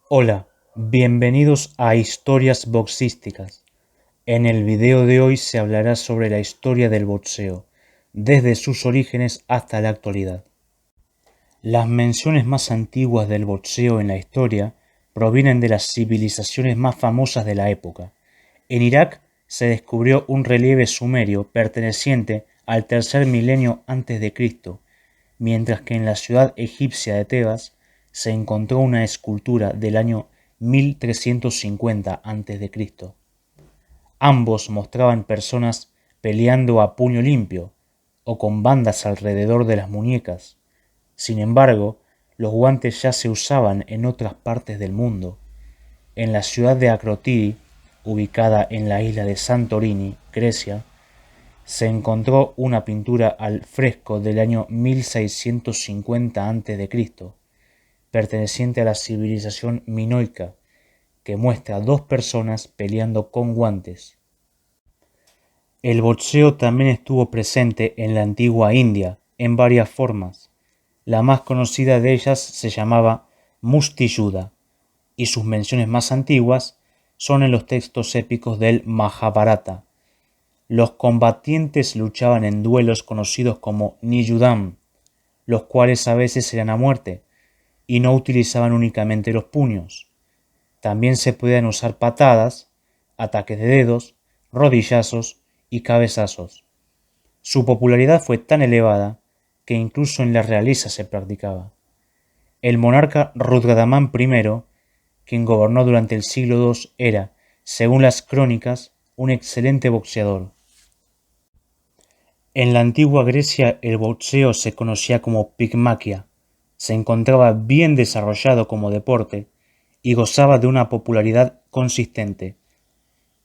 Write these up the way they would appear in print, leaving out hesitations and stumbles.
Hola, bienvenidos a Historias Boxísticas. En el video de hoy se hablará sobre la historia del boxeo, desde sus orígenes hasta la actualidad. Las menciones más antiguas del boxeo en la historia provienen de las civilizaciones más famosas de la época. En Irak se descubrió un relieve sumerio perteneciente al tercer milenio antes de Cristo, mientras que en la ciudad egipcia de Tebas se encontró una escultura del año 1350 a.C. Ambos mostraban personas peleando a puño limpio o con bandas alrededor de las muñecas. Sin embargo, los guantes ya se usaban en otras partes del mundo. En la ciudad de Akrotiri, ubicada en la isla de Santorini, Grecia, se encontró una pintura al fresco del año 1650 a.C., perteneciente a la civilización minoica, que muestra dos personas peleando con guantes. El boxeo también estuvo presente en la antigua India en varias formas. La más conocida de ellas se llamaba Musti Yuddha, y sus menciones más antiguas son en los textos épicos del Majábharata. Los combatientes luchaban en duelos conocidos como Niyudam, los cuales a veces eran a muerte, y no utilizaban únicamente los puños. También se podían usar patadas, ataques de dedos, rodillazos y cabezazos. Su popularidad fue tan elevada que incluso en la realeza se practicaba. El monarca Rudradamán I, quien gobernó durante el siglo II, era, según las crónicas, un excelente boxeador. En la antigua Grecia el boxeo se conocía como pigmaquia, se encontraba bien desarrollado como deporte y gozaba de una popularidad consistente.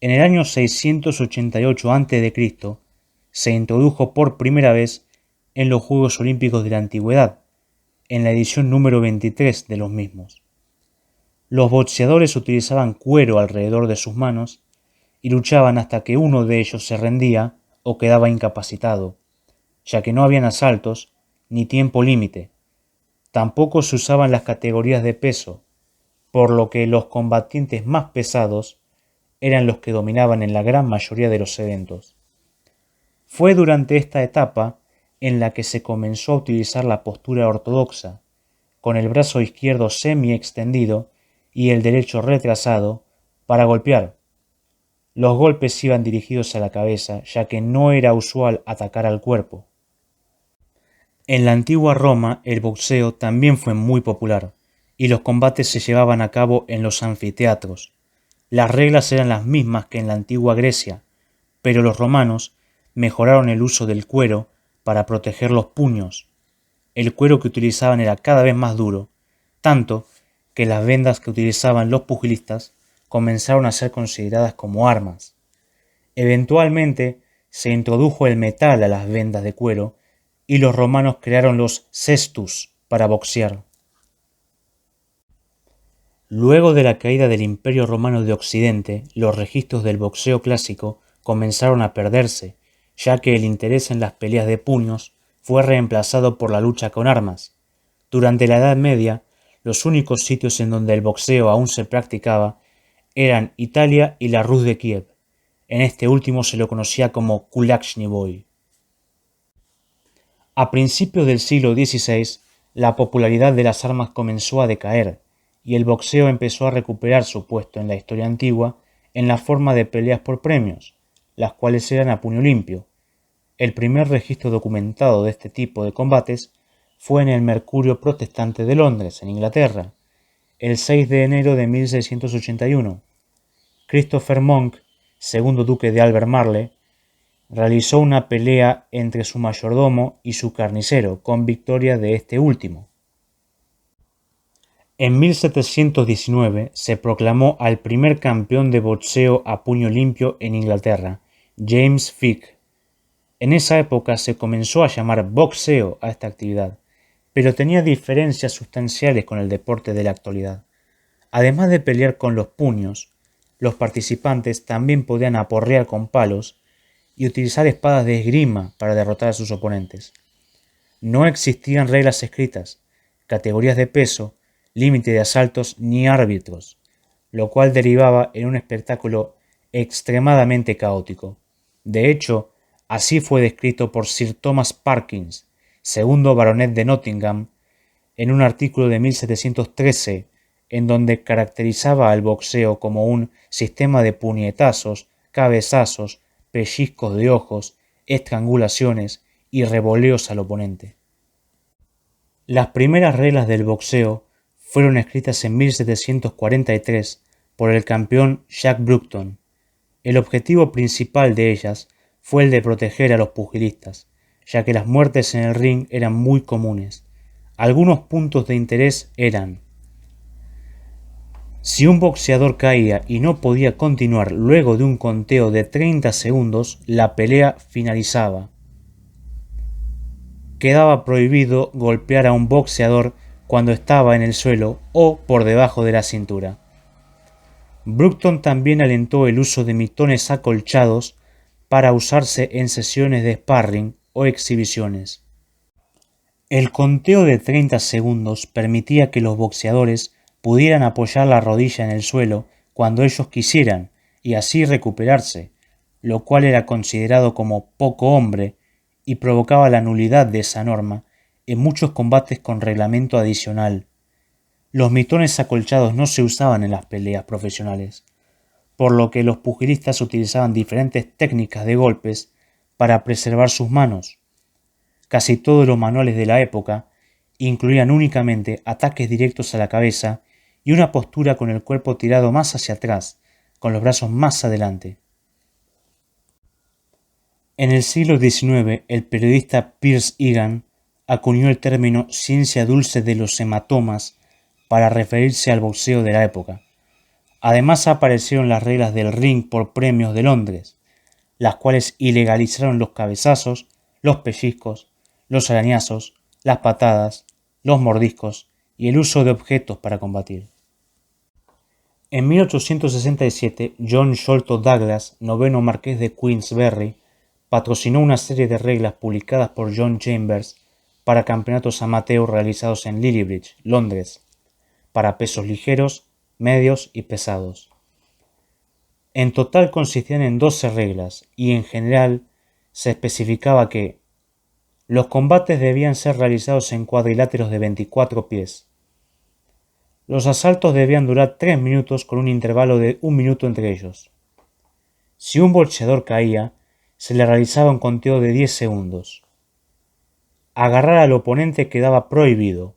En el año 688 a.C. se introdujo por primera vez en los Juegos Olímpicos de la Antigüedad, en la edición número 23 de los mismos. Los boxeadores utilizaban cuero alrededor de sus manos y luchaban hasta que uno de ellos se rendía o quedaba incapacitado, ya que no habían asaltos ni tiempo límite. Tampoco se usaban las categorías de peso, por lo que los combatientes más pesados eran los que dominaban en la gran mayoría de los eventos. Fue durante esta etapa en la que se comenzó a utilizar la postura ortodoxa, con el brazo izquierdo semi-extendido y el derecho retrasado, para golpear. Los golpes iban dirigidos a la cabeza, ya que no era usual atacar al cuerpo. En la antigua Roma el boxeo también fue muy popular, y los combates se llevaban a cabo en los anfiteatros. Las reglas eran las mismas que en la antigua Grecia, pero los romanos mejoraron el uso del cuero para proteger los puños. El cuero que utilizaban era cada vez más duro, tanto que las vendas que utilizaban los pugilistas comenzaron a ser consideradas como armas. Eventualmente se introdujo el metal a las vendas de cuero y los romanos crearon los cestus para boxear. Luego de la caída del Imperio Romano de Occidente, los registros del boxeo clásico comenzaron a perderse, ya que el interés en las peleas de puños fue reemplazado por la lucha con armas. Durante la Edad Media, los únicos sitios en donde el boxeo aún se practicaba eran Italia y la Rus de Kiev. En este último se lo conocía como Kulakshny Boy. A principios del siglo XVI, la popularidad de las armas comenzó a decaer, y el boxeo empezó a recuperar su puesto en la historia antigua en la forma de peleas por premios, las cuales eran a puño limpio. El primer registro documentado de este tipo de combates fue en el Mercurio Protestante de Londres, en Inglaterra, el 6 de enero de 1681. Christopher Monk, segundo duque de Albemarle, realizó una pelea entre su mayordomo y su carnicero, con victoria de este último. En 1719 se proclamó al primer campeón de boxeo a puño limpio en Inglaterra, James Fick. En esa época se comenzó a llamar boxeo a esta actividad, pero tenía diferencias sustanciales con el deporte de la actualidad. Además de pelear con los puños, los participantes también podían aporrear con palos y utilizar espadas de esgrima para derrotar a sus oponentes. No existían reglas escritas, categorías de peso, límite de asaltos ni árbitros, lo cual derivaba en un espectáculo extremadamente caótico. De hecho, así fue descrito por Sir Thomas Parkins, segundo baronet de Nottingham, en un artículo de 1713, en donde caracterizaba al boxeo como un sistema de puñetazos, cabezazos, pellizcos de ojos, estrangulaciones y revoleos al oponente. Las primeras reglas del boxeo fueron escritas en 1743 por el campeón Jack Bruton. El objetivo principal de ellas fue el de proteger a los pugilistas, ya que las muertes en el ring eran muy comunes. Algunos puntos de interés eran: si un boxeador caía y no podía continuar luego de un conteo de 30 segundos, la pelea finalizaba. Quedaba prohibido golpear a un boxeador cuando estaba en el suelo o por debajo de la cintura. Bruton también alentó el uso de mitones acolchados para usarse en sesiones de sparring o exhibiciones. El conteo de 30 segundos permitía que los boxeadores pudieran apoyar la rodilla en el suelo cuando ellos quisieran y así recuperarse, lo cual era considerado como poco hombre y provocaba la nulidad de esa norma en muchos combates con reglamento adicional. Los mitones acolchados no se usaban en las peleas profesionales, por lo que los pugilistas utilizaban diferentes técnicas de golpes para preservar sus manos. Casi todos los manuales de la época incluían únicamente ataques directos a la cabeza y una postura con el cuerpo tirado más hacia atrás, con los brazos más adelante. En el siglo XIX, el periodista Piers Egan acuñó el término ciencia dulce de los hematomas para referirse al boxeo de la época. Además aparecieron las reglas del ring por premios de Londres, las cuales ilegalizaron los cabezazos, los pellizcos, los arañazos, las patadas, los mordiscos y el uso de objetos para combatir. En 1867, John Sholto Douglas, noveno marqués de Queensberry, patrocinó una serie de reglas publicadas por John Chambers para campeonatos amateur realizados en Lilliebridge, Londres, para pesos ligeros, medios y pesados. En total consistían en 12 reglas y en general se especificaba que los combates debían ser realizados en cuadriláteros de 24 pies. Los asaltos debían durar 3 minutos con un intervalo de 1 minuto entre ellos. Si un boxeador caía, se le realizaba un conteo de 10 segundos. Agarrar al oponente quedaba prohibido.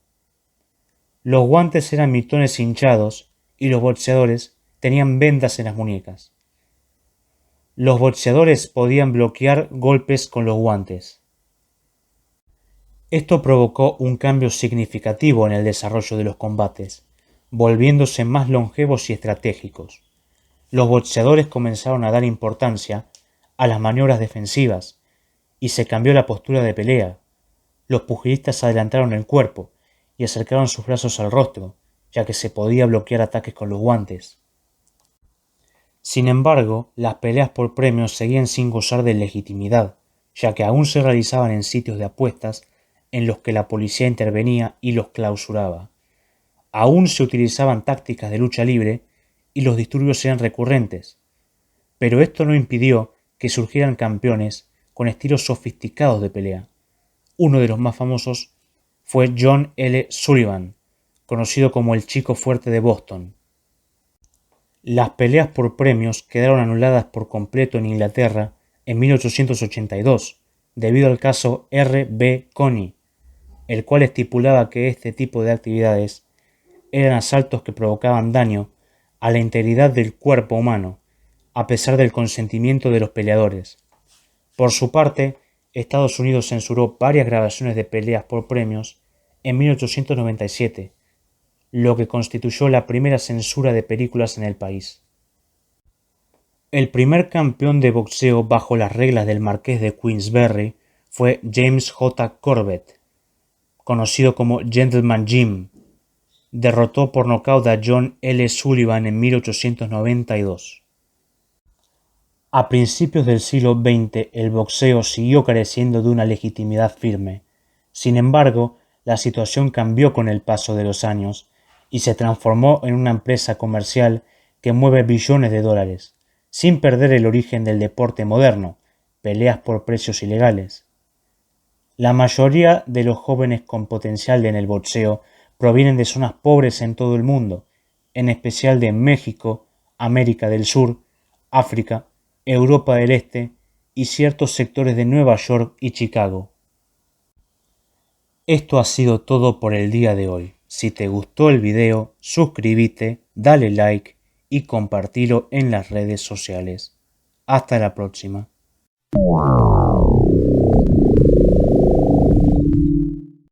Los guantes eran mitones hinchados y los boxeadores tenían vendas en las muñecas. Los boxeadores podían bloquear golpes con los guantes. Esto provocó un cambio significativo en el desarrollo de los combates, volviéndose más longevos y estratégicos. Los boxeadores comenzaron a dar importancia a las maniobras defensivas y se cambió la postura de pelea. Los pugilistas adelantaron el cuerpo y acercaron sus brazos al rostro, ya que se podía bloquear ataques con los guantes. Sin embargo, las peleas por premios seguían sin gozar de legitimidad, ya que aún se realizaban en sitios de apuestas en los que la policía intervenía y los clausuraba. Aún se utilizaban tácticas de lucha libre y los disturbios eran recurrentes, pero esto no impidió que surgieran campeones con estilos sofisticados de pelea. Uno de los más famosos fue John L. Sullivan, conocido como el Chico Fuerte de Boston. Las peleas por premios quedaron anuladas por completo en Inglaterra en 1882, debido al caso R. B. Coney, el cual estipulaba que este tipo de actividades eran asaltos que provocaban daño a la integridad del cuerpo humano, a pesar del consentimiento de los peleadores. Por su parte, Estados Unidos censuró varias grabaciones de peleas por premios en 1897, lo que constituyó la primera censura de películas en el país. El primer campeón de boxeo bajo las reglas del Marqués de Queensberry fue James J. Corbett, conocido como Gentleman Jim. Derrotó por nocaut a John L. Sullivan en 1892. A principios del siglo XX, el boxeo siguió careciendo de una legitimidad firme, Sin embargo, la situación cambió con el paso de los años y se transformó en una empresa comercial que mueve billones de dólares, sin perder el origen del deporte moderno, peleas por precios ilegales. La mayoría de los jóvenes con potencial en el boxeo provienen de zonas pobres en todo el mundo, en especial de México, América del Sur, África, Europa del Este y ciertos sectores de Nueva York y Chicago. Esto ha sido todo por el día de hoy. Si te gustó el video, suscríbete, dale like y compartilo en las redes sociales. Hasta la próxima.